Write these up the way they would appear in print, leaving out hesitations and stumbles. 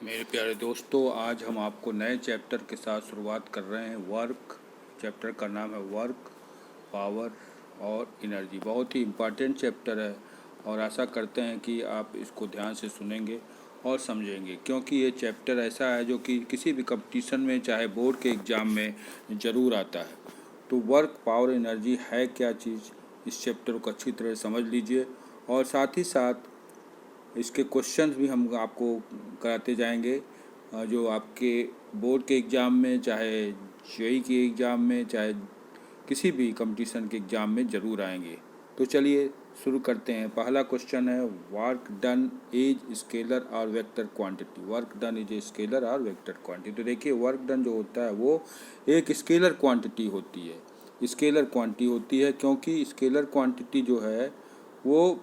मेरे प्यारे दोस्तों, आज हम आपको नए चैप्टर के साथ शुरुआत कर रहे हैं। वर्क चैप्टर का नाम है वर्क, पावर और एनर्जी। बहुत ही इम्पॉर्टेंट चैप्टर है और आशा करते हैं कि आप इसको ध्यान से सुनेंगे और समझेंगे, क्योंकि ये चैप्टर ऐसा है जो कि किसी भी कंपटीशन में, चाहे बोर्ड के एग्ज़ाम में ज़रूर आता है। तो वर्क, पावर, एनर्जी है क्या चीज़, इस चैप्टर को अच्छी तरह समझ लीजिए और साथ ही साथ इसके क्वेश्चंस भी हम आपको कराते जाएंगे, जो आपके बोर्ड के एग्ज़ाम में, चाहे जेईई के एग्ज़ाम में, चाहे किसी भी कंपटीशन के एग्ज़ाम में ज़रूर आएंगे। तो चलिए शुरू करते हैं। पहला क्वेश्चन है, वर्क डन इज स्केलर और vector quantity. Work done is a scalar और वेक्टर क्वांटिटी। तो देखिए, वर्क डन जो होता है वो एक स्केलर क्वांटिटी होती है। स्केलर क्वांटिटी होती है क्योंकि स्केलर क्वांटिटी जो है वो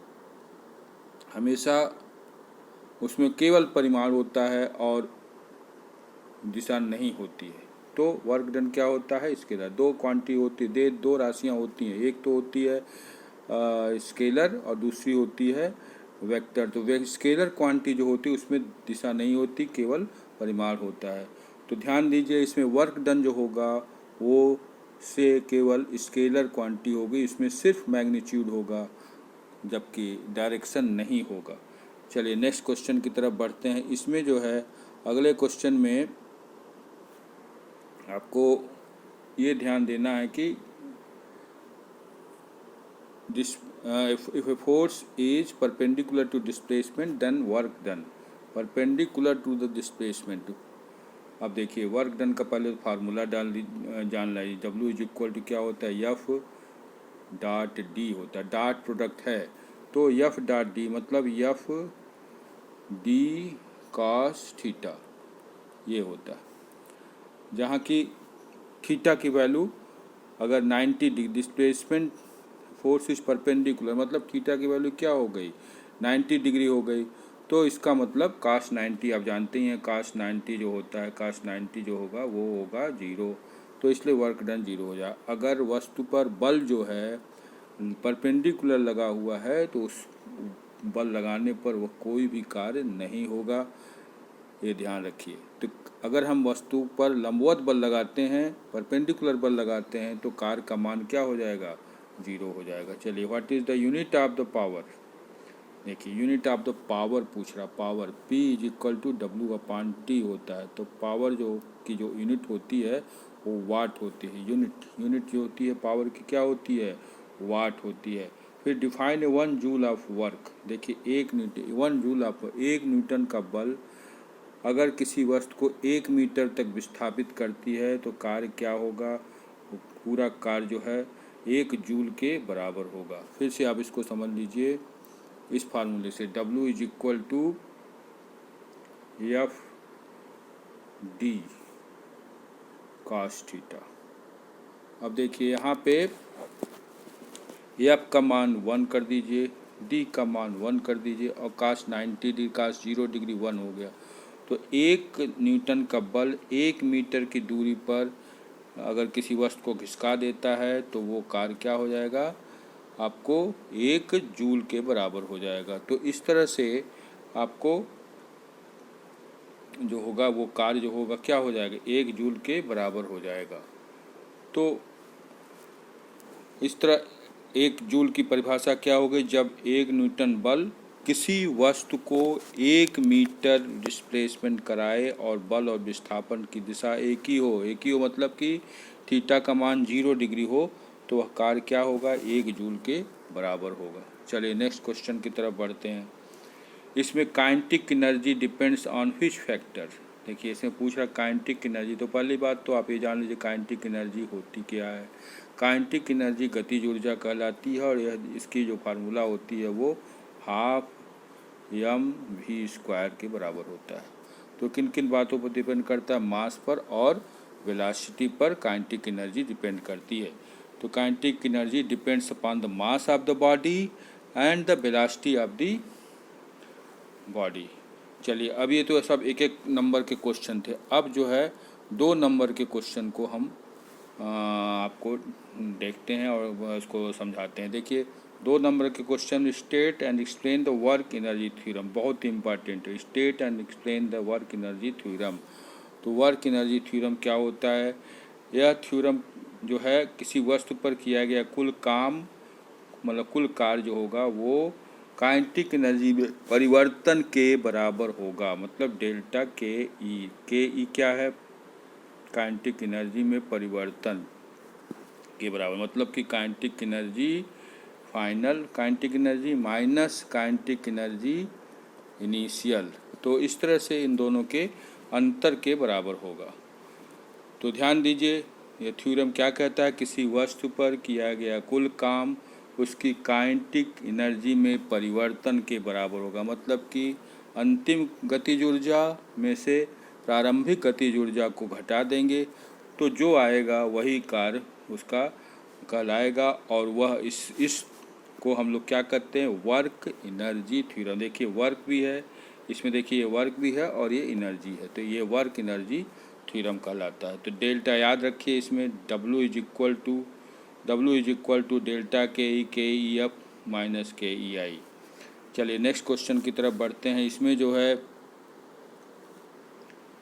हमेशा उसमें केवल परिमाण होता है और दिशा नहीं होती है। तो वर्क डन क्या होता है, स्केलर। दो क्वांटिटी होती है, दो राशियां होती हैं। एक तो होती है स्केलर और दूसरी होती है वेक्टर। तो स्केलर क्वांटिटी जो होती है उसमें दिशा नहीं होती, केवल परिमाण होता है। तो ध्यान दीजिए, इसमें वर्क डन जो होगा वो से केवल स्केलर क्वांटिटी होगी, इसमें सिर्फ मैग्नीट्यूड होगा जबकि डायरेक्शन नहीं होगा। चलिए नेक्स्ट क्वेश्चन की तरफ बढ़ते हैं। इसमें जो है अगले क्वेश्चन में आपको ये ध्यान देना है कि if a force is perpendicular to displacement then work done perpendicular to the displacement। अब देखिए, वर्क डन का पहले फार्मूला जान लीजिए। W इज इक्वल टू क्या होता है, F डॉट डी होता है। डॉट प्रोडक्ट है तो F डॉट डी मतलब F डी कॉस थीटा ये होता है, जहाँ की थीटा की वैल्यू अगर 90 degree, displacement force is perpendicular मतलब थीटा की वैल्यू क्या हो गई, 90 डिग्री हो गई। तो इसका मतलब काश 90, आप जानते ही हैं काश 90 जो होता है, काश 90 जो होगा वो होगा 0। तो इसलिए वर्क डन 0 हो जाए। अगर वस्तु पर बल जो है परपेंडिकुलर लगा हुआ है तो उस बल लगाने पर वह कोई भी कार्य नहीं होगा, ये ध्यान रखिए। तो अगर हम वस्तु पर लंबवत बल लगाते हैं, परपेंडिकुलर बल लगाते हैं, तो कार्य का मान क्या हो जाएगा, 0 हो जाएगा। चलिए, what is the unit of the power. देखिए, यूनिट ऑफ द पावर पूछ रहा। Power P is equal to W/T होता है। तो पावर जो यूनिट होती है वो वाट होती है। यूनिट जो होती है पावर की क्या होती है, वाट होती है। फिर डिफाइन 1 जूल ऑफ वर्क। देखिए, 1 न्यूटन का बल अगर किसी वस्तु को 1 मीटर तक विस्थापित करती है तो कार्य क्या होगा, पूरा कार्य जो है 1 जूल के बराबर होगा। फिर से आप इसको समझ लीजिए इस फार्मूले से, W is equal to F D cos theta. अब देखिए यहाँ पे F का मान 1 कर दीजिए, D का मान 1 कर दीजिए और cos 90 डिग्री, cos 0 डिग्री 1 हो गया। तो 1 न्यूटन का बल 1 मीटर की दूरी पर अगर किसी वस्तु को घिसका देता है तो वो कार्य क्या हो जाएगा, आपको 1 जूल के बराबर हो जाएगा। तो इस तरह से आपको जो होगा वो कार्य जो होगा क्या हो जाएगा, 1 जूल के बराबर हो जाएगा। तो इस तरह 1 जूल की परिभाषा क्या हो गई, जब 1 न्यूटन बल किसी वस्तु को 1 मीटर डिस्प्लेसमेंट कराए और बल और विस्थापन की दिशा एक ही हो मतलब कि थीटा का मान 0 डिग्री हो, तो वह कार्य क्या होगा, 1 जूल के बराबर होगा। चलिए नेक्स्ट क्वेश्चन की तरफ बढ़ते हैं। इसमें kinetic energy depends on which factor. देखिए, इसमें पूछ रहा काइनेटिक एनर्जी। तो पहली बात तो आप ये जान लीजिए काइनेटिक एनर्जी होती क्या है। काइनेटिक एनर्जी गतिज ऊर्जा कहलाती है और यह इसकी जो फार्मूला होती है वो 12 mv² के बराबर होता है। तो किन किन बातों पर डिपेंड करता है, मास पर और वेलोसिटी पर काइनेटिक एनर्जी डिपेंड करती है। तो kinetic energy depends upon the mass of the body and the velocity of the body. चलिए, अब ये तो सब एक एक नंबर के क्वेश्चन थे। अब जो है 2 नंबर के क्वेश्चन को हम आपको देखते हैं और उसको समझाते हैं। देखिए, 2 नंबर के question, state and explain the work energy theorem, बहुत इंपॉर्टेंट है। State and explain the work energy theorem. तो वर्क एनर्जी थ्योरम क्या होता है? यह थ्योरम जो है किसी वस्तु पर किया गया कुल काम, मतलब कुल कार्य जो होगा वो काइनेटिक एनर्जी में परिवर्तन के बराबर होगा। मतलब डेल्टा के ई क्या है? काइनेटिक एनर्जी में परिवर्तन के बराबर। मतलब कि kinetic energy final kinetic energy minus kinetic energy initial. तो इस तरह से इन दोनों के अंतर के बराबर होगा। तो ध्यान दीजिए, यह थ्योरम क्या कहता है? किसी वस्तु पर किया गया कुल काम उसकी काइनेटिक एनर्जी में परिवर्तन के बराबर होगा। मतलब कि अंतिम गतिज ऊर्जा में से प्रारंभिक गतिज ऊर्जा को घटा देंगे तो जो आएगा वही कार्य उसका कहलाएगा। और वह इस को हम लोग क्या करते हैं? Work energy theorem. देखिए वर्क भी है इसमें, देखिए ये वर्क भी है और ये एनर्जी है, तो ये वर्क एनर्जी थ्योरम कहलाता है। तो डेल्टा याद रखिए, इसमें W is equal to delta K E F minus के ई आई। चलिए नेक्स्ट क्वेश्चन की तरफ बढ़ते हैं। इसमें जो है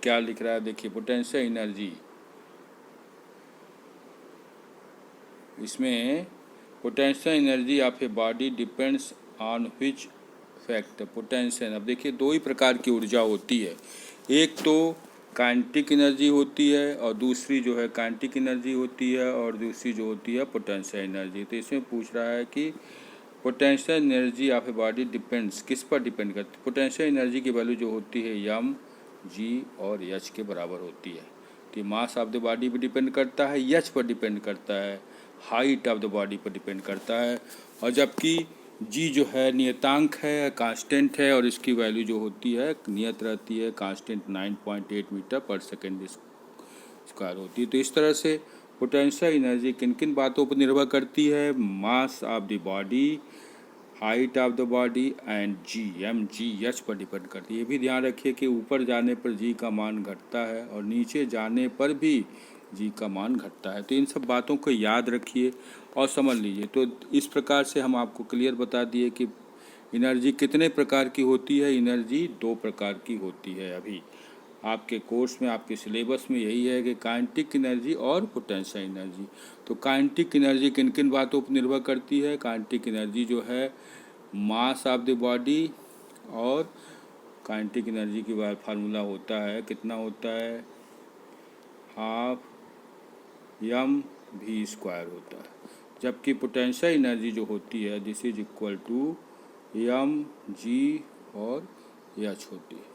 क्या लिख रहा है देखिए, पोटेंशियल एनर्जी। इसमें potential energy of a body depends on which factor? Potential, अब देखिए दो ही प्रकार की ऊर्जा होती है, एक तो काइनेटिक एनर्जी होती है और दूसरी जो है काइनेटिक एनर्जी होती है और दूसरी जो होती है पोटेंशियल एनर्जी। तो इसमें पूछ रहा है कि potential energy of a body depends, किस पर डिपेंड करती है? पोटेंशियल एनर्जी की वैल्यू जो होती है एम जी और एच के बराबर होती है। तो मास ऑफ द बॉडी पर डिपेंड करता है, एच पर डिपेंड करता है, हाइट ऑफ द बॉडी पर डिपेंड करता है। और जबकि जी जो है नियतांक है, कांस्टेंट है और इसकी वैल्यू जो होती है नियत रहती है, constant 9.8 metre per second square होती है। तो इस तरह से पोटेंशियल एनर्जी किन किन बातों पर निर्भर करती है? Mass of the body, height of the body and G M G H पर डिपेंड करती है। ये भी ध्यान रखिए कि ऊपर जाने पर जी का मान घटता है और नीचे जाने पर भी जी का मान घटता है। तो इन सब बातों को याद रखिए और समझ लीजिए। तो इस प्रकार से हम आपको क्लियर बता दिए कि एनर्जी कितने प्रकार की होती है। एनर्जी 2 प्रकार की होती है। अभी आपके कोर्स में, आपके सिलेबस में यही है कि काइनेटिक एनर्जी और पोटेंशियल एनर्जी। तो काइनेटिक एनर्जी किन किन बातों पर निर्भर करती है? काइनेटिक एनर्जी जो है मास ऑफ द बॉडी, और काइनेटिक एनर्जी की फार्मूला होता है, कितना होता है? हाफ एम भी स्क्वायर होता है। जबकि पोटेंशियल एनर्जी जो होती है this is equal to M G और एच होती है।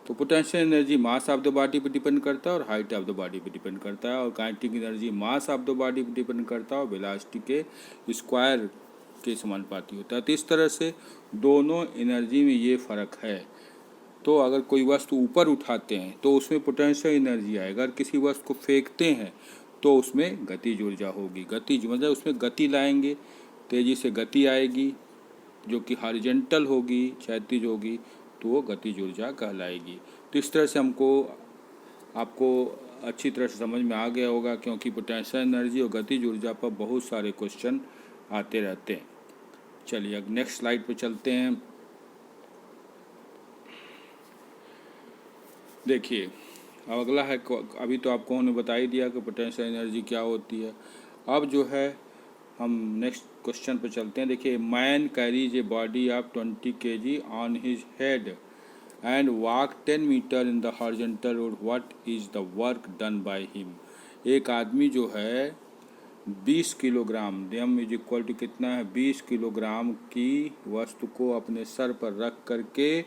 तो potential energy mass of the body पर डिपेंड करता है और हाइट ऑफ द बॉडी पर डिपेंड करता है, और kinetic energy mass of the body पर डिपेंड करता है और वेलोसिटी के स्क्वायर के समानुपाती होता है। तो इस तरह से दोनों एनर्जी में ये फ़र्क है। तो अगर कोई वस्तु ऊपर उठाते हैं तो उसमें पोटेंशियल एनर्जी आएगा, अगर किसी वस्तु को फेंकते हैं तो उसमें गतिज ऊर्जा होगी। गतिज मतलब उसमें गति लाएंगे, तेज़ी से गति आएगी जो कि हॉरिजॉन्टल होगी, क्षैतिज होगी, तो वो गतिज ऊर्जा कहलाएगी। तो इस तरह से आपको अच्छी तरह से समझ में आ गया होगा, क्योंकि पोटेंशियल एनर्जी और गतिज ऊर्जा पर बहुत सारे क्वेश्चन आते रहते हैं। चलिए अब नेक्स्ट स्लाइड पे चलते हैं। देखिए अब अगला है, अभी तो आपको हमने बता ही दिया कि पोटेंशियल एनर्जी क्या होती है। अब जो है हम नेक्स्ट क्वेश्चन पे चलते हैं। देखिए, man carries a body of 20 kg on his head and walk 10 metre in the horizontal road, what is the work done by him? एक आदमी जो है 20 kilogram, M is equal to कितना है? 20 किलोग्राम की वस्तु को अपने सर पर रख करके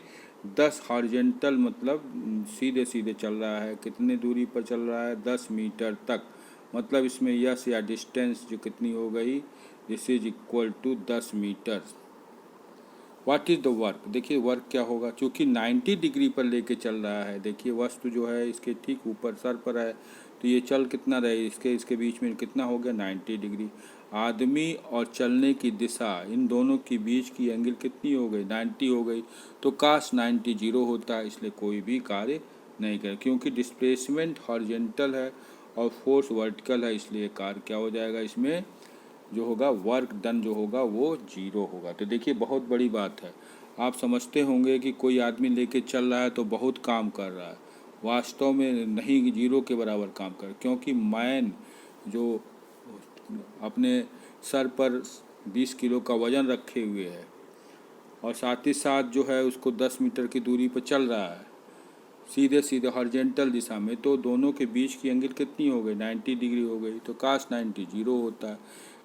10 हॉरिजॉन्टल मतलब सीधे सीधे चल रहा है। कितने दूरी पर चल रहा है? 10 मीटर तक। मतलब इसमें यस या डिस्टेंस जो कितनी हो गई, this is equal to 10 metre. What is the work? देखिए वर्क क्या होगा, चूँकि 90 डिग्री पर लेके चल रहा है। देखिए वस्तु जो है इसके ठीक ऊपर सर पर है, तो ये चल कितना रहे, इसके बीच में कितना हो गया? 90 डिग्री। आदमी और चलने की दिशा, इन दोनों के बीच की एंगल कितनी हो गई? 90 हो गई। तो काश 90 जीरो होता, इसलिए कोई भी कार्य नहीं करे, क्योंकि डिस्प्लेसमेंट हॉरिजॉन्टल है और फोर्स वर्टिकल है, इसलिए कार्य क्या हो जाएगा? इसमें जो होगा वर्क डन जो होगा वो 0 होगा। तो देखिए बहुत बड़ी बात है। आप समझते होंगे कि कोई आदमी लेके चल रहा है तो बहुत काम कर रहा है, वास्तव में नहीं 0 के बराबर काम कर, क्योंकि मैन जो अपने सर पर 20 किलो का वज़न रखे हुए है और साथ ही साथ जो है उसको 10 मीटर की दूरी पर चल रहा है सीधे सीधे हॉरिजॉन्टल दिशा में, तो दोनों के बीच की एंगल कितनी हो गई, 90 डिग्री हो गई। तो cos 90 0 होता है,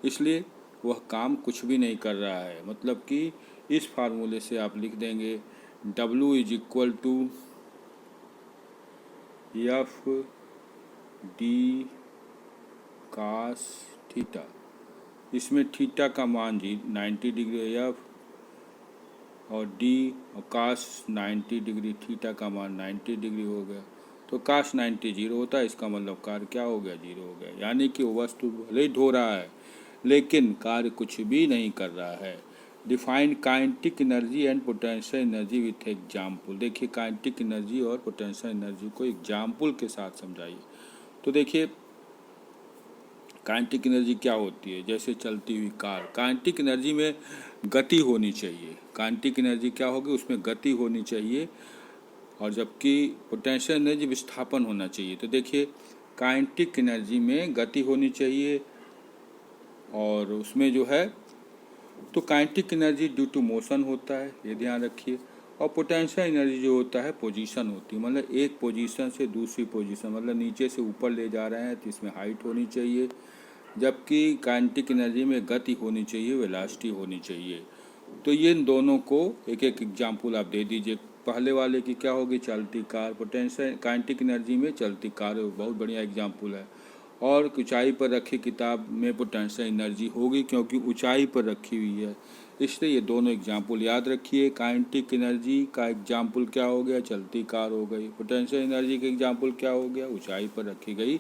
इसलिए वह काम कुछ भी नहीं कर रहा है। मतलब कि इस फार्मूले से आप लिख देंगे W is equal to F D cos theta. इसमें थीटा का मान 90 डिग्री है एफ, और डी और cos 90 डिग्री, थीटा का मान 90 डिग्री हो गया। तो cos 90 0 होता है, इसका मतलब कार्य क्या हो गया, 0 हो गया। यानी कि वो वस्तु भले ही ढो रहा है लेकिन कार्य कुछ भी नहीं कर रहा है। Define kinetic energy and potential energy with example. देखिए काइनेटिक एनर्जी और पोटेंशियल एनर्जी को एग्जाम्पल के साथ समझाइए। तो देखिए काइनेटिक एनर्जी क्या होती है, जैसे चलती हुई कार, काइनेटिक एनर्जी में गति होनी चाहिए। काइनेटिक एनर्जी क्या होगी, उसमें गति होनी चाहिए, और जबकि पोटेंशियल एनर्जी विस्थापन होना चाहिए। तो देखिए काइनेटिक एनर्जी में गति होनी चाहिए और उसमें जो है तो kinetic energy due to motion होता है, ये ध्यान रखिए। और पोटेंशियल एनर्जी जो होता है पोजीशन होती है, मतलब एक पोजीशन से दूसरी पोजीशन, मतलब नीचे से ऊपर ले जा रहे हैं तो इसमें हाइट होनी चाहिए, जबकि काइनेटिक एनर्जी में गति होनी चाहिए, वेलोसिटी होनी चाहिए। तो ये इन दोनों को एक एक एग्जाम्पल आप दे दीजिए। पहले वाले की क्या होगी, चलती कार। पोटेंशियल काइनेटिक एनर्जी में चलती कार बहुत बढ़िया एग्जाम्पल है। और ऊंचाई पर रखी किताब में पोटेंशियल एनर्जी होगी क्योंकि ऊंचाई पर रखी हुई है, इसलिए ये दोनों एग्जाम्पल याद रखिए। काइनेटिक एनर्जी का एग्जाम्पल क्या हो गया, चलती कार हो गई। पोटेंशियल एनर्जी का एग्जाम्पल क्या हो गया, ऊंचाई पर रखी गई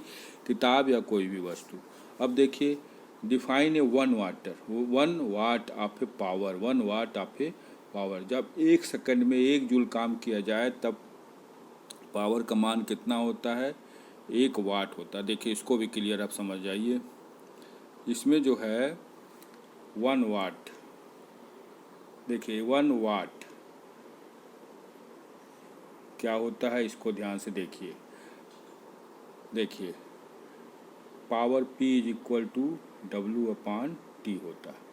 किताब या कोई भी वस्तु। अब देखिए define a 1 watt, 1 watt of a power, 1 watt of a power. जब 1 सेकंड में 1 जूल काम किया जाए तब पावर का मान कितना होता है, 1 वाट होता है। देखिए इसको भी क्लियर आप समझ जाइए। इसमें जो है 1 वाट, देखिए 1 वाट क्या होता है, इसको ध्यान से देखिए। देखिए power P is equal to W/T होता है।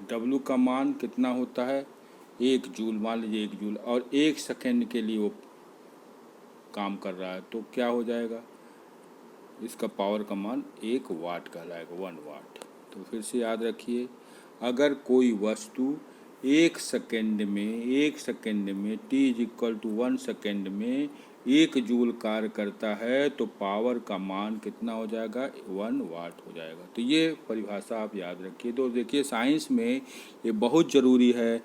W का मान कितना होता है, 1 जूल, मान लीजिए 1 जूल, और 1 सेकेंड के लिए वो काम कर रहा है, तो क्या हो जाएगा, इसका पावर का मान 1 वाट कहलाएगा, 1 वाट। तो फिर से याद रखिए, अगर कोई वस्तु 1 सेकेंड में T is equal to 1 second में 1 जूल कार्य करता है तो पावर का मान कितना हो जाएगा, 1 वाट हो जाएगा। तो ये परिभाषा आप याद रखिए। तो देखिए साइंस में ये बहुत ज़रूरी है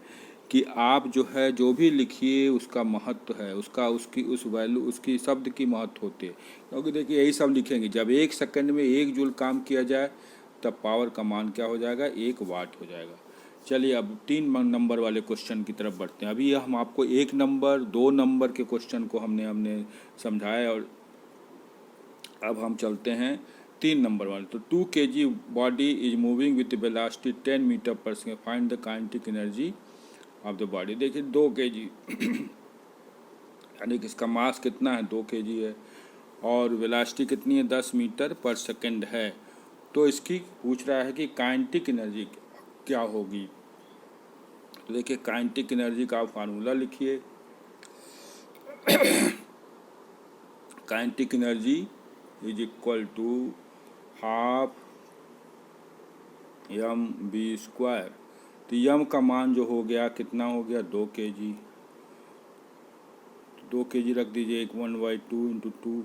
कि आप जो है जो भी लिखिए उसका महत्व है, उसकी उस वैल्यू, उसकी शब्द की महत्व होती है। क्योंकि देखिए यही सब लिखेंगे, जब 1 सेकेंड में 1 जूल काम किया जाए तब पावर का मान क्या हो जाएगा, 1 वाट हो जाएगा। चलिए अब 3 नंबर वाले क्वेश्चन की तरफ बढ़ते हैं। अभी हम आपको 1 नंबर 2 नंबर के क्वेश्चन को हमने समझाया, और अब हम चलते हैं 3 नंबर वाले। तो 2 kg body is moving with velocity 10 metre per second, find the kinetic energy of the body. देखिए 2 kg यानी कि इसका मास कितना है, 2 kg है, और वेलोसिटी कितनी है, 10 मीटर पर सेकेंड है। तो इसकी पूछ रहा है कि काइनेटिक एनर्जी क्या होगी। तो देखिए काइनेटिक एनर्जी का फार्मूला लिखिए। Kinetic energy is equal to half mv²। तो यम का मान जो हो गया कितना हो गया, 2 kg। 2 kg रख दीजिए, 1/2 × 2,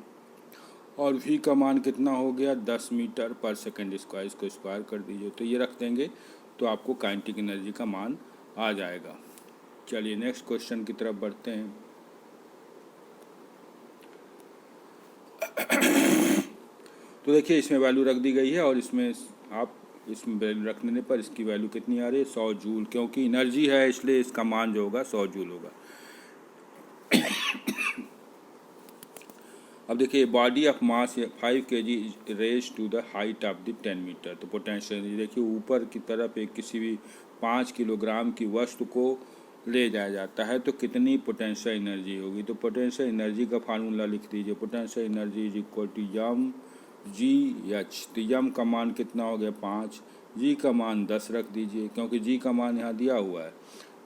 और v का मान कितना हो गया, 10 मीटर पर सेकेंड स्क्वायर, इसको स्क्वायर कर दीजिए। तो ये रख देंगे तो आपको काइनेटिक एनर्जी का मान आ जाएगा। चलिए नेक्स्ट क्वेश्चन की तरफ बढ़ते हैं। तो देखिए इसमें वैल्यू रख दी गई है, और इसमें वैल्यू रखने पर इसकी वैल्यू कितनी आ रही है, 100 जूल, क्योंकि एनर्जी है इसलिए इसका मान जो होगा 100 जूल होगा। अब देखिए body of mass 5 kg is raise to the height of the 10 metre. तो पोटेंशियल एनर्जी देखिए ऊपर की तरफ एक किसी भी 5 किलोग्राम की वस्तु को ले जाया जाता है तो कितनी पोटेंशियल एनर्जी होगी। तो पोटेंशियल एनर्जी का फार्मूला लिख दीजिए, potential energy is equal to M G H. तो यम का मान कितना हो गया 5, जी का मान 10 रख दीजिए क्योंकि जी का मान यहाँ दिया हुआ है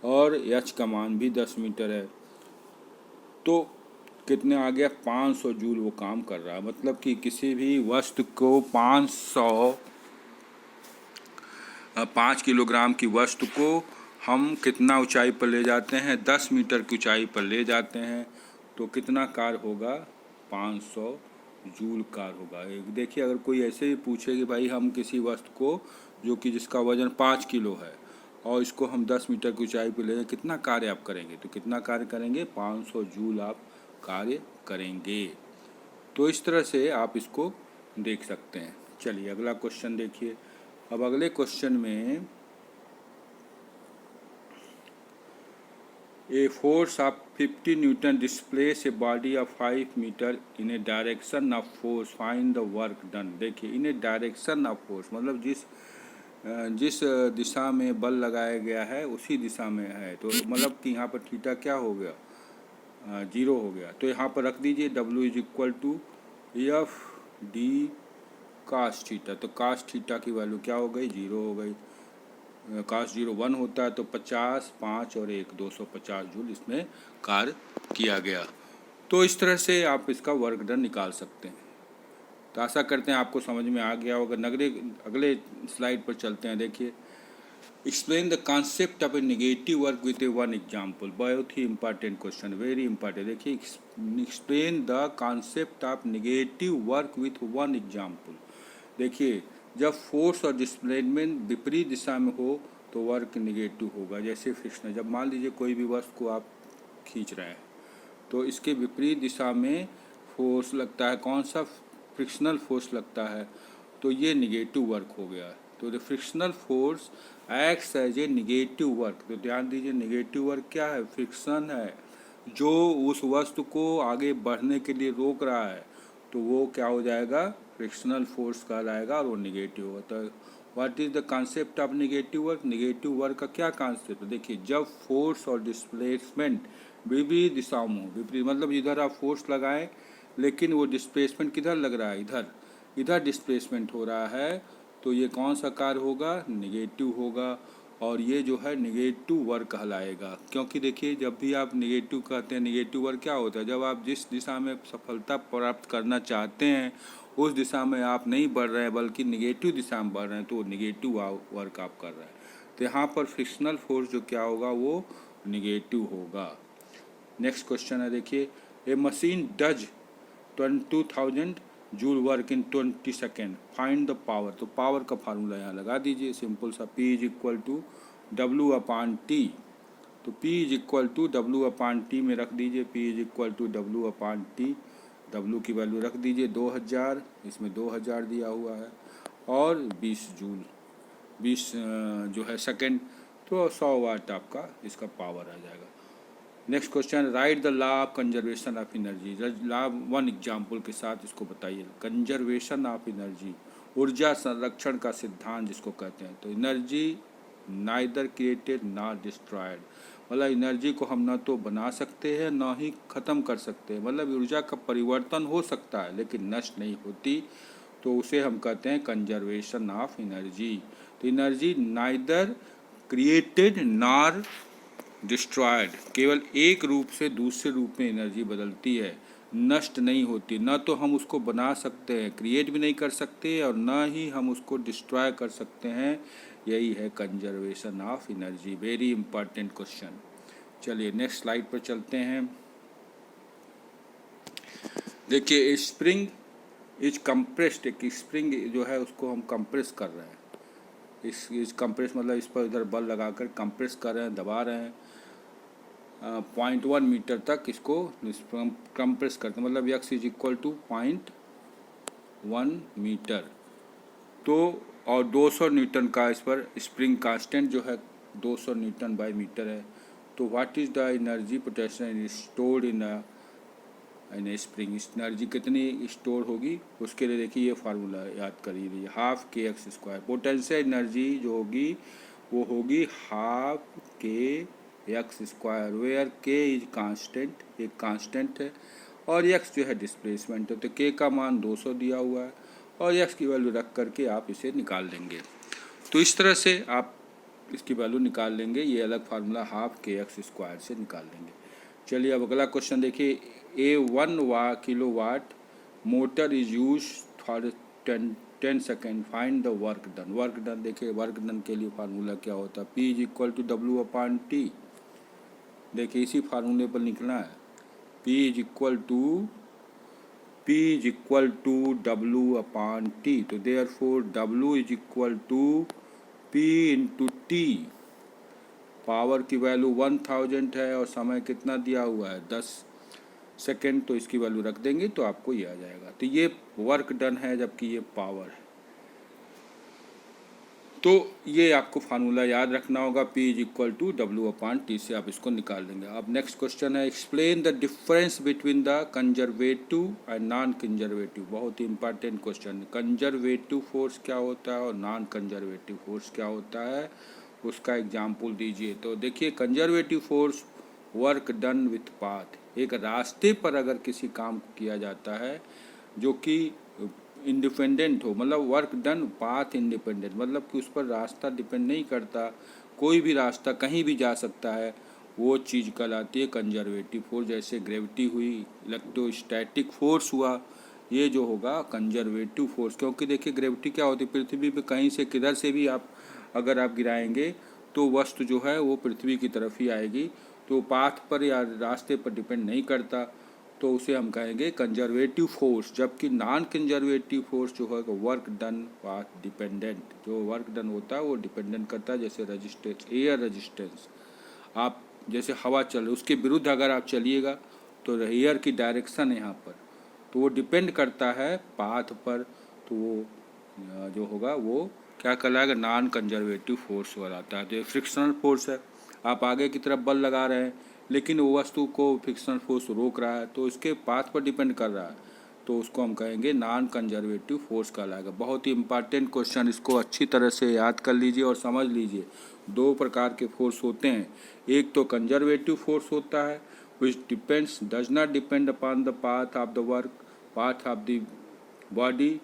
और एच का मान भी 10 मीटर है। तो कितने आ गया 500 जूल वो काम कर रहा है। मतलब कि किसी भी वस्तु को 5 किलोग्राम की वस्तु को हम कितना ऊंचाई पर ले जाते हैं, 10 मीटर की ऊंचाई पर ले जाते हैं तो कितना कार होगा 500 जूल कार होगा। देखिए अगर कोई ऐसे ही पूछे कि भाई हम किसी वस्तु को जो कि जिसका वजन 5 किलो है और इसको हम 10 मीटर की ऊंचाई पर ले जाए कितना कार्य आप करेंगे, तो कितना कार्य करेंगे 500 जूल आप कार्य करेंगे। तो इस तरह से आप इसको देख सकते हैं। चलिए अगला क्वेश्चन देखिए। अब अगले क्वेश्चन में a force of 50 newton displace a body of 5 metre in a direction of force, find the work done. देखिए in a direction of force मतलब जिस दिशा में बल लगाया गया है उसी दिशा में है। तो मतलब कि यहाँ पर थीटा क्या हो गया 0 हो गया। तो यहाँ पर रख दीजिए W is equal to F D cos theta. तो कास थीटा की वैल्यू क्या हो गई 0 हो गई। कास 0 1 होता है तो 50, 5 और 1 250 जूल इसमें कार्य किया गया। तो इस तरह से आप इसका वर्क डन निकाल सकते हैं। तो आशा करते हैं आपको समझ में आ गया होगा। अगले स्लाइड पर चलते हैं। देखिए explain the concept of A negative work with A one example. बहुत ही इंपॉर्टेंट क्वेश्चन, वेरी इंपॉर्टेंट। देखिए explain the concept of negative work with one example. देखिए जब फोर्स और डिस्प्लेसमेंट विपरीत दिशा में हो तो वर्क नेगेटिव होगा। जैसे फ्रिक्शन, जब मान लीजिए कोई भी वस्तु को आप खींच रहे हैं तो इसके विपरीत दिशा में फोर्स लगता है, कौन सा फ्रिक्शनल फोर्स लगता है, तो ये नेगेटिव वर्क हो गया। तो the frictional force acts as a negative work. तो ध्यान दीजिए नेगेटिव वर्क क्या है, फ्रिक्शन है जो उस वस्तु को आगे बढ़ने के लिए रोक रहा है तो वो क्या हो जाएगा फ्रिक्शनल फोर्स कहलाएगा और वो नेगेटिव होगा। तो what is the concept of negative work. Negative work का क्या कॉन्सेप्ट है, देखिए जब फोर्स और डिस्प्लेसमेंट विपरीत दिशाओं में हो, विपरीत मतलब इधर आप फोर्स लगाएं लेकिन वो डिस्प्लेसमेंट किधर लग रहा है, इधर डिस्प्लेसमेंट हो रहा है तो ये कौन सा कार्य होगा नेगेटिव होगा और ये जो है नेगेटिव वर्क कहलाएगा। क्योंकि देखिए जब भी आप नेगेटिव कहते हैं, नेगेटिव वर्क क्या होता है, जब आप जिस दिशा में सफलता प्राप्त करना चाहते हैं उस दिशा में आप नहीं बढ़ रहे हैं बल्कि नेगेटिव दिशा में बढ़ रहे हैं तो नेगेटिव वर्क आप कर रहे हैं। तो यहाँ पर फ्रिक्शनल फोर्स जो क्या होगा वो नेगेटिव होगा। नेक्स्ट क्वेश्चन है देखिए a machine does 22,000 joule work in 20 second, find the power. तो पावर का फार्मूला यहाँ लगा दीजिए सिंपल सा, P is equal to W upon T. तो P is equal to W upon T में रख दीजिए, P is equal to W upon T. W की वैल्यू रख दीजिए 2000, इसमें 2000 दिया हुआ है और 20 जूल 20 जो है सेकेंड, तो 100 वाट आपका इसका पावर आ जाएगा। Next question right the law of conservation of energy. Law one example के साथ इसको बताइए। कंजर्वेशन ऑफ एनर्जी, ऊर्जा संरक्षण का सिद्धांत जिसको कहते हैं। तो energy neither created not destroyed, मतलब एनर्जी को हम ना तो बना सकते हैं ना ही ख़त्म कर सकते हैं। मतलब ऊर्जा का परिवर्तन हो सकता है लेकिन नष्ट नहीं होती, तो उसे हम कहते हैं कंजर्वेशन ऑफ एनर्जी। तो energy neither created nor destroyed, केवल एक रूप से दूसरे रूप में एनर्जी बदलती है, नष्ट नहीं होती। न तो हम उसको बना सकते हैं, क्रिएट भी नहीं कर सकते और न ही हम उसको डिस्ट्रॉय कर सकते हैं। यही है conservation of energy. Very important question. चलिए नेक्स्ट स्लाइड पर चलते हैं। देखिए स्प्रिंग इज कंप्रेस्ड, एक स्प्रिंग जो है उसको हम कंप्रेस कर रहे हैं। इस कंप्रेस मतलब इस पर इधर बल लगाकर कंप्रेस कर रहे हैं, दबा रहे हैं 0.1 मीटर तक इसको कंप्रेस करते हैं, मतलब x is equal to 0.1 metre. तो और 200 न्यूटन का इस पर स्प्रिंग कांस्टेंट जो है 200 न्यूटन बाई मीटर है। तो what is the energy potential stored in in spring. इस एनर्जी कितनी स्टोर होगी उसके लिए देखिए ये फार्मूला याद करिए, हाफ के एक्स स्क्वायर। पोटेंशियल एनर्जी जो होगी वो होगी हाफ के एक्स स्क्वायर, वेयर के इज कांस्टेंट, एक कांस्टेंट है, और एक्स जो है डिस्प्लेसमेंट है। तो के का मान 200 दिया हुआ है और एक्स की वैल्यू रख करके आप इसे निकाल लेंगे। तो इस तरह से आप इसकी वैल्यू निकाल लेंगे, ये अलग फार्मूला हाफ के एक्स स्क्वायर से निकाल लेंगे। चलिए अब अगला क्वेश्चन देखिए, ए 1 kilowatt motor is use for 10 second, find the work done. Work done देखिए, वर्क डन के लिए फार्मूला क्या होता है, P is equal to W/T। देखिए इसी फार्मूले पर लिखना है, P is equal to W/T। तो therefore W is equal to P into T। Power की वैल्यू 1000 है और समय कितना दिया हुआ है 10 सेकेंड, तो इसकी वैल्यू रख देंगे तो आपको ये आ जाएगा। तो ये वर्क डन है जबकि ये पावर है। तो ये आपको फार्मूला याद रखना होगा, P is equal to W/T से आप इसको निकाल देंगे। अब नेक्स्ट क्वेश्चन है, explain the difference between the conservative and non conservative. बहुत ही इंपॉर्टेंट क्वेश्चन। कंजर्वेटिव फोर्स क्या होता है और नॉन कंजर्वेटिव फोर्स क्या होता है, उसका एग्जाम्पल दीजिए। तो देखिए, conservative force work done with path, एक रास्ते पर अगर किसी काम किया जाता है जो कि इंडिपेंडेंट हो, मतलब वर्क डन पाथ इंडिपेंडेंट, मतलब कि उस पर रास्ता डिपेंड नहीं करता, कोई भी रास्ता कहीं भी जा सकता है, वो चीज़ कहलाती है कंजर्वेटिव फोर्स। जैसे ग्रेविटी हुई, इलेक्ट्रोस्टैटिक फोर्स हुआ, ये जो होगा कंजर्वेटिव फोर्स। क्योंकि देखिए ग्रेविटी क्या होती है, पृथ्वी पे कहीं से किधर से भी आप अगर आप गिराएंगे तो वस्तु जो है वो पृथ्वी की तरफ ही आएगी, तो पाथ पर या रास्ते पर डिपेंड नहीं करता, तो उसे हम कहेंगे कंजर्वेटिव फोर्स। जबकि नॉन कंजर्वेटिव फोर्स जो है वर्क डन पाथ डिपेंडेंट, जो वर्क डन होता है वो डिपेंडेंट करता है। जैसे रेजिस्टेंस, एयर रेजिस्टेंस, आप जैसे हवा चल रही उसके विरुद्ध अगर आप चलिएगा तो एयर की डायरेक्शन है यहाँ पर, तो वो डिपेंड करता है पाथ पर, तो वो जो होगा वो क्या कहलाएगा, नॉन कंजर्वेटिव फोर्स कहलाता है। तो ये फ्रिक्शनल फोर्स है, आप आगे की तरफ बल लगा रहे हैं लेकिन वो वस्तु को फ्रिक्शनल फोर्स रोक रहा है, तो इसके पाथ पर डिपेंड कर रहा है, तो उसको हम कहेंगे नॉन कंजर्वेटिव फोर्स कहलाएगा। बहुत ही इंपॉर्टेंट क्वेश्चन, इसको अच्छी तरह से याद कर लीजिए और समझ लीजिए। दो प्रकार के फोर्स होते हैं, एक तो कंजर्वेटिव फोर्स होता है which depends does not depend upon the path of the work, path of the body.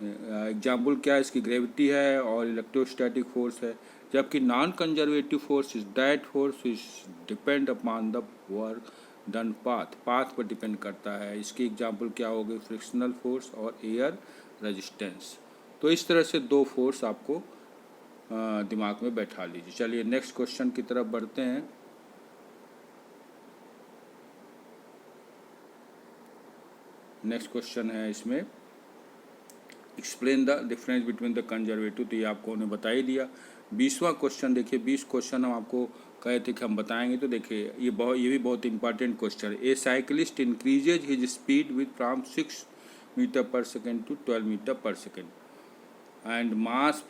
Example क्या है इसकी, ग्रेविटी है और इलेक्ट्रोस्टैटिक फोर्स है। जबकि non conservative force is that force is depend upon the work done path, path पर depend करता है। इसकी एग्जाम्पल क्या होगी, फ्रिक्शनल फोर्स और एयर रेजिस्टेंस। तो इस तरह से दो फोर्स आपको दिमाग में बैठा लीजिए। चलिए नेक्स्ट क्वेश्चन की तरफ बढ़ते हैं। नेक्स्ट क्वेश्चन है इसमें, explain the difference between the conservative, तो ये आपको उन्हें बता ही दिया। 20वां क्वेश्चन देखिए, 20 क्वेश्चन हम आपको कहे थे कि हम बताएंगे, तो देखिए ये भी बहुत इंपॉर्टेंट क्वेश्चन है। A cyclist increases his speed with from 6 metre per second to 12 metre per second and mass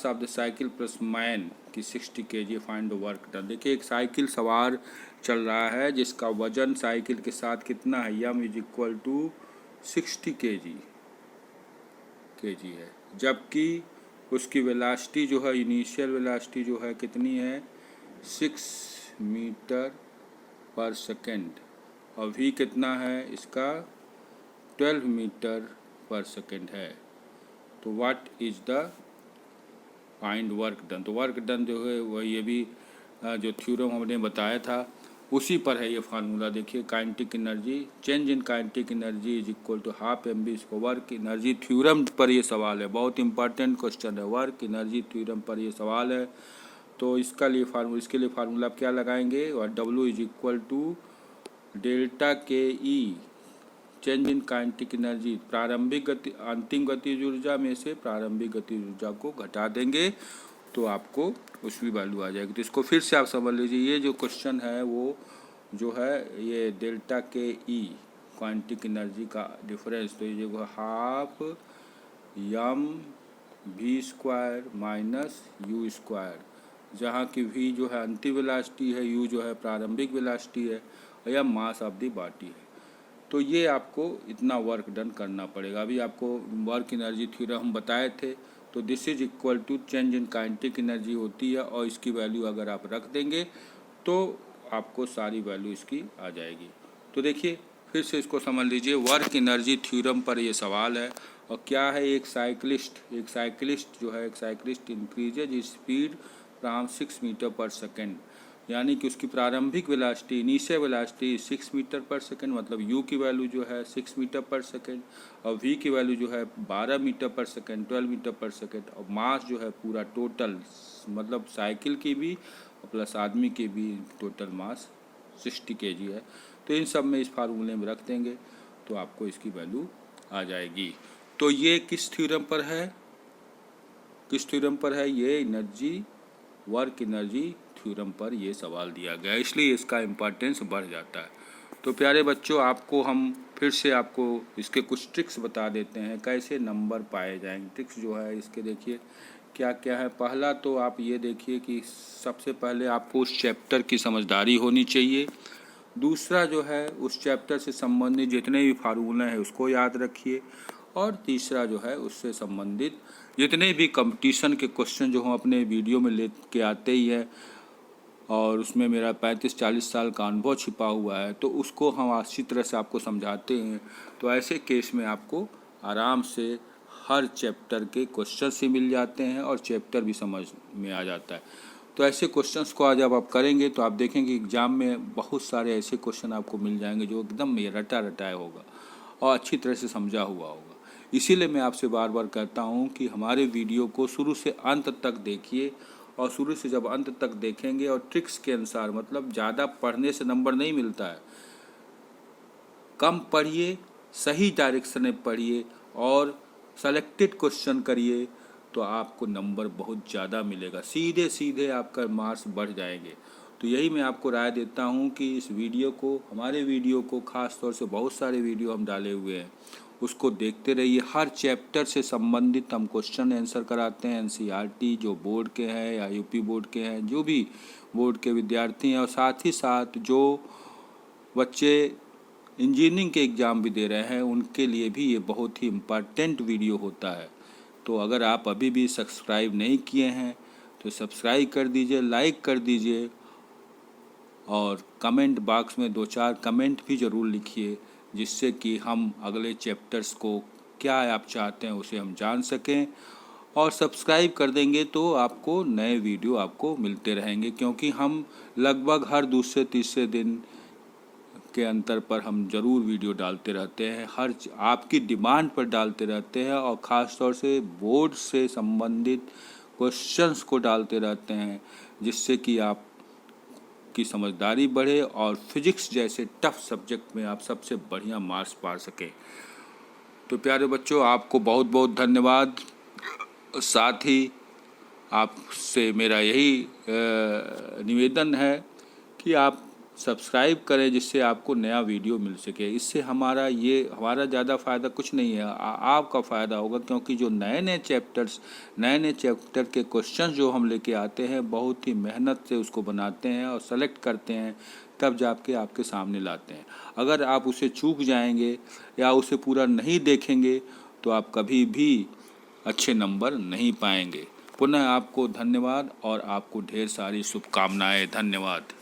of the cycle plus man की 60 kg, find the work done. देखिए एक साइकिल सवार चल रहा है जिसका वजन साइकिल के साथ कितना है, m is equal to 60 kg है, जबकि उसकी वेलोसिटी जो है, इनिशियल वेलोसिटी जो है कितनी है, 6 मीटर पर सेकेंड, और v कितना है इसका 12 मीटर पर सेकेंड है। तो what is the find work done. तो वर्क डन जो है वह ये भी जो थ्योरम हमने बताया था उसी पर है ये फार्मूला। देखिए kinetic energy, change in kinetic energy is equal to half mv, इसको वर्क एनर्जी थ्योरम पर ये सवाल है, बहुत इंपॉर्टेंट क्वेश्चन है, वर्क एनर्जी थ्योरम पर ये सवाल है। तो इसके लिए फार्मूला आप क्या लगाएंगे, और W is equal to delta K E, change in kinetic energy, प्रारंभिक गति, अंतिम गतिज ऊर्जा में से प्रारंभिक गतिज ऊर्जा को घटा देंगे तो आपको उसकी वैल्यू आ जाएगी। तो इसको फिर से आप समझ लीजिए, ये जो क्वेश्चन है वो जो है ये डेल्टा के ई काइनेटिक एनर्जी का डिफरेंस, तो ये जो half m v² minus u square, जहाँ की v जो है अंतिम वेलोसिटी है, u जो है प्रारंभिक वेलोसिटी है, या मास ऑफ द बॉडी है। तो ये आपको इतना वर्क डन करना पड़ेगा। अभी आपको वर्क एनर्जी थ्योरम हम बताए थे, तो this is equal to change in kinetic energy होती है, और इसकी वैल्यू अगर आप रख देंगे तो आपको सारी वैल्यू इसकी आ जाएगी। तो देखिए फिर से इसको समझ लीजिए, वर्क एनर्जी थ्योरम पर ये सवाल है। और क्या है, एक साइकिलिस्ट जो है, एक cyclist increases speed from 6 metre per second, यानी कि उसकी प्रारंभिक velocity, initial velocity 6 metre per second, मतलब u की वैल्यू जो है 6 मीटर पर सेकेंड, और v की वैल्यू जो है 12 metre per second, 12 metre per second, और मास जो है पूरा टोटल, मतलब साइकिल की भी प्लस आदमी के भी टोटल मास 60 kg है। तो इन सब में इस फार्मूले में रख देंगे तो आपको इसकी वैल्यू आ जाएगी। तो ये किस थ्योरम पर है, ये एनर्जी, वर्क एनर्जी थ्योरम पर ये सवाल दिया गया, इसलिए इसका इम्पोर्टेंस बढ़ जाता है। तो प्यारे बच्चों, आपको हम फिर से आपको इसके कुछ ट्रिक्स बता देते हैं कैसे नंबर पाए जाएंगे। ट्रिक्स जो है इसके देखिए क्या क्या है। पहला तो आप ये देखिए कि सबसे पहले आपको उस चैप्टर की समझदारी होनी चाहिए। दूसरा जो है, उस चैप्टर से संबंधित जितने भी फार्मूले हैं उसको याद रखिए। और तीसरा जो है, उससे संबंधित जितने भी कंपटीशन के क्वेश्चन जो हम अपने वीडियो में ले के आते ही है, और उसमें मेरा 35-40 साल का अनुभव छिपा हुआ है, तो उसको हम अच्छी तरह से आपको समझाते हैं। तो ऐसे केस में आपको आराम से हर चैप्टर के क्वेश्चन से मिल जाते हैं और चैप्टर भी समझ में आ जाता है। तो ऐसे क्वेश्चंस को आज आप करेंगे तो आप देखेंगे एग्ज़ाम में बहुत सारे ऐसे क्वेश्चन आपको मिल जाएंगे जो एकदम रटाया होगा और अच्छी तरह से समझा हुआ होगा। इसीलिए मैं आपसे बार बार कहता हूँ कि हमारे वीडियो को शुरू से अंत तक देखिए, और शुरू से जब अंत तक देखेंगे और ट्रिक्स के अनुसार, मतलब ज़्यादा पढ़ने से नंबर नहीं मिलता है, कम पढ़िए, सही डायरेक्शन में पढ़िए और सेलेक्टेड क्वेश्चन करिए तो आपको नंबर बहुत ज़्यादा मिलेगा, सीधे सीधे आपका मार्क्स बढ़ जाएंगे। तो यही मैं आपको राय देता हूँ कि इस वीडियो को, हमारे वीडियो को, ख़ास तौर से बहुत सारे वीडियो हम डाले हुए हैं, उसको देखते रहिए। हर चैप्टर से संबंधित हम क्वेश्चन आंसर कराते हैं, एनसीईआरटी जो बोर्ड के हैं या यूपी बोर्ड के हैं, जो भी बोर्ड के विद्यार्थी हैं, और साथ ही साथ जो बच्चे इंजीनियरिंग के एग्ज़ाम भी दे रहे हैं उनके लिए भी ये बहुत ही इम्पॉर्टेंट वीडियो होता है। तो अगर आप अभी भी सब्सक्राइब नहीं किए हैं तो सब्सक्राइब कर दीजिए, लाइक कर दीजिए, और कमेंट बॉक्स में 2-4 कमेंट भी ज़रूर लिखिए, जिससे कि हम अगले चैप्टर्स को क्या आप चाहते हैं उसे हम जान सकें। और सब्सक्राइब कर देंगे तो आपको नए वीडियो आपको मिलते रहेंगे, क्योंकि हम लगभग हर दूसरे तीसरे दिन के अंतर पर हम ज़रूर वीडियो डालते रहते हैं, हर आपकी डिमांड पर डालते रहते हैं, और ख़ास तौर से बोर्ड से संबंधित क्वेश्चंस को डालते रहते हैं, जिससे कि आप की समझदारी बढ़े और फिजिक्स जैसे टफ सब्जेक्ट में आप सबसे बढ़िया मार्क्स पा सकें। तो प्यारे बच्चों, आपको बहुत बहुत धन्यवाद। साथ ही आपसे मेरा यही निवेदन है कि आप सब्सक्राइब करें, जिससे आपको नया वीडियो मिल सके। इससे हमारा ज़्यादा फ़ायदा कुछ नहीं है, आपका फ़ायदा होगा, क्योंकि जो नए नए चैप्टर के क्वेश्चंस जो हम लेके आते हैं, बहुत ही मेहनत से उसको बनाते हैं और सेलेक्ट करते हैं, तब जाके आपके सामने लाते हैं। अगर आप उसे चूक जाएंगे या उसे पूरा नहीं देखेंगे तो आप कभी भी अच्छे नंबर नहीं पाएंगे। पुनः आपको धन्यवाद और आपको ढेर सारी शुभकामनाएं। धन्यवाद।